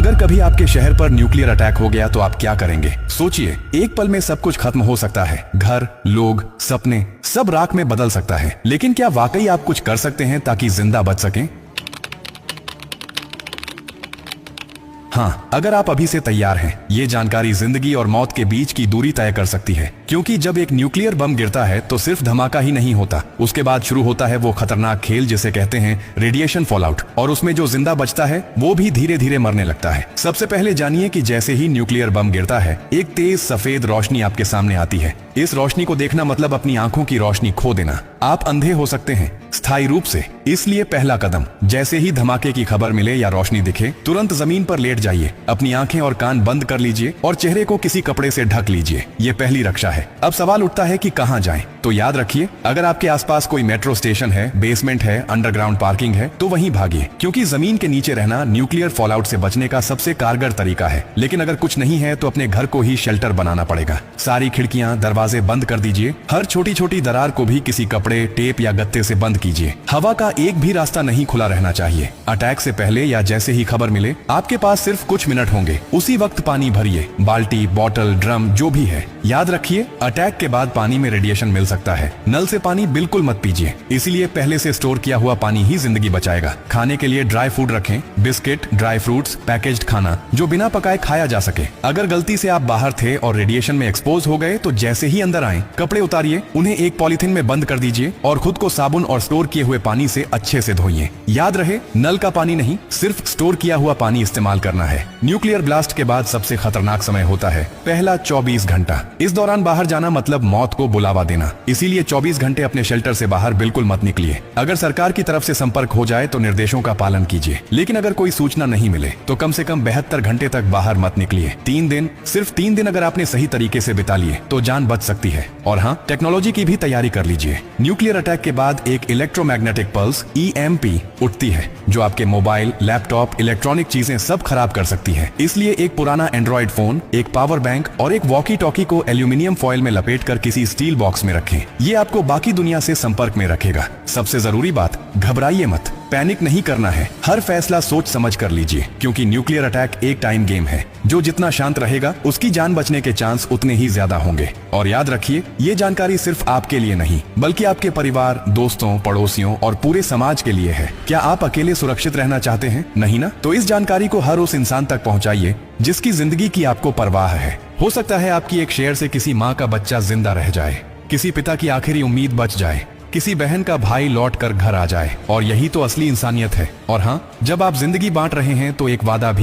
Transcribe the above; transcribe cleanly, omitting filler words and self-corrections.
अगर कभी आपके शहर पर न्यूक्लियर अटैक हो गया तो आप क्या करेंगे? सोचिए, एक पल में सब कुछ खत्म हो सकता है। घर, लोग, सपने, सब राख में बदल सकता है। लेकिन क्या वाकई आप कुछ कर सकते हैं ताकि जिंदा बच सकें? हाँ, अगर आप अभी से तैयार हैं, ये जानकारी जिंदगी और मौत के बीच की दूरी तय कर सकती है। क्योंकि जब एक न्यूक्लियर बम गिरता है तो सिर्फ धमाका ही नहीं होता, उसके बाद शुरू होता है वो खतरनाक खेल जिसे कहते हैं रेडिएशन फॉलआउट। और उसमें जो जिंदा बचता है वो भी धीरे धीरे मरने लगता है। सबसे पहले जानिए कि जैसे ही न्यूक्लियर बम गिरता है, एक तेज सफेद रोशनी आपके सामने आती है। इस रोशनी को देखना मतलब अपनी आंखों की रोशनी खो देना। आप अंधे हो सकते हैं, स्थायी रूप से। इसलिए पहला कदम, जैसे ही धमाके की खबर मिले या रोशनी दिखे, तुरंत जमीन पर लेट जाइए, अपनी आंखें और कान बंद कर लीजिए और चेहरे को किसी कपड़े से ढक लीजिए। ये पहली रक्षा है। अब सवाल उठता है कि कहां जाएं? तो याद रखिए, अगर आपके आसपास कोई मेट्रो स्टेशन है, बेसमेंट है, अंडरग्राउंड पार्किंग है, तो वहीं भागिए, क्योंकि जमीन के नीचे रहना न्यूक्लियर फॉलआउट से बचने का सबसे कारगर तरीका है। लेकिन अगर कुछ नहीं है तो अपने घर को ही शेल्टर बनाना पड़ेगा। सारी खिड़कियां, दरवाजे बंद कर दीजिए। हर छोटी छोटी दरार को भी किसी कपड़े, टेप या गत्ते से बंद कीजिए। हवा का एक भी रास्ता नहीं खुला रहना चाहिए। अटैक से पहले या जैसे ही खबर मिले, आपके पास सिर्फ कुछ मिनट होंगे। उसी वक्त पानी भरिए, बाल्टी, बोतल, ड्रम, जो भी है। याद रखिए, अटैक के बाद पानी में रेडिएशन मिल सकता है। नल से पानी बिल्कुल मत पीजिए, इसीलिए पहले से स्टोर किया हुआ पानी ही जिंदगी बचाएगा। खाने के लिए ड्राई फूड रखें, बिस्किट, ड्राई फ्रूट्स, पैकेज्ड खाना जो बिना पकाए खाया जा सके। अगर गलती से आप बाहर थे और रेडिएशन में एक्सपोज हो गए तो जैसे ही अंदर आए, कपड़े उतारिए, उन्हें एक पॉलिथीन में बंद कर दीजिए और खुद को साबुन और स्टोर किए हुए पानी से अच्छे से धोइए। याद रहे, नल का पानी नहीं, सिर्फ स्टोर किया हुआ पानी इस्तेमाल करना है। न्यूक्लियर ब्लास्ट के बाद सबसे खतरनाक समय होता है पहला 24 घंटा। इस दौरान बाहर जाना मतलब मौत को बुलावा देना। इसीलिए 24 घंटे अपने शेल्टर से बाहर बिल्कुल मत निकलिए। अगर सरकार की तरफ से संपर्क हो जाए तो निर्देशों का पालन कीजिए, लेकिन अगर कोई सूचना नहीं मिले तो कम से कम 72 घंटे तक बाहर मत निकलिए। 3 दिन, सिर्फ 3 दिन अगर आपने सही तरीके से बिता लिए तो जान बच सकती है। और हाँ, टेक्नोलॉजी की भी तैयारी कर लीजिए। न्यूक्लियर अटैक के बाद एक इलेक्ट्रोमैग्नेटिक पल्स EMP उठती है, जो आपके मोबाइल, लैपटॉप, इलेक्ट्रॉनिक चीजें सब खराब कर सकती है। इसलिए एक पुराना एंड्रॉइड फोन, एक पावर बैंक और एक वॉकी टॉकी को एल्यूमिनियम फॉइल में लपेटकर किसी स्टील बॉक्स में रखें। ये आपको बाकी दुनिया से संपर्क में रखेगा। सबसे जरूरी बात, घबराइए मत, पैनिक नहीं करना है। हर फैसला सोच समझ कर लीजिए, क्योंकि न्यूक्लियर अटैक एक टाइम गेम है। जो जितना शांत रहेगा, उसकी जान बचने के चांस उतने ही ज्यादा होंगे। और याद रखिए, ये जानकारी सिर्फ आपके लिए नहीं, बल्कि आपके परिवार, दोस्तों, पड़ोसियों और पूरे समाज के लिए है। क्या आप अकेले सुरक्षित रहना चाहते हैं? नहीं ना? तो इस जानकारी को हर उस इंसान तक पहुंचाइए जिसकी जिंदगी की आपको परवाह है। हो सकता है आपकी एक शेयर से किसी माँ का बच्चा जिंदा रह जाए, किसी पिता की आखिरी उम्मीद बच जाए, किसी बहन का भाई लौट कर घर आ जाए। और यही तो असली इंसानियत है। और हाँ, जब आप जिंदगी बांट रहे हैं तो एक वादा भी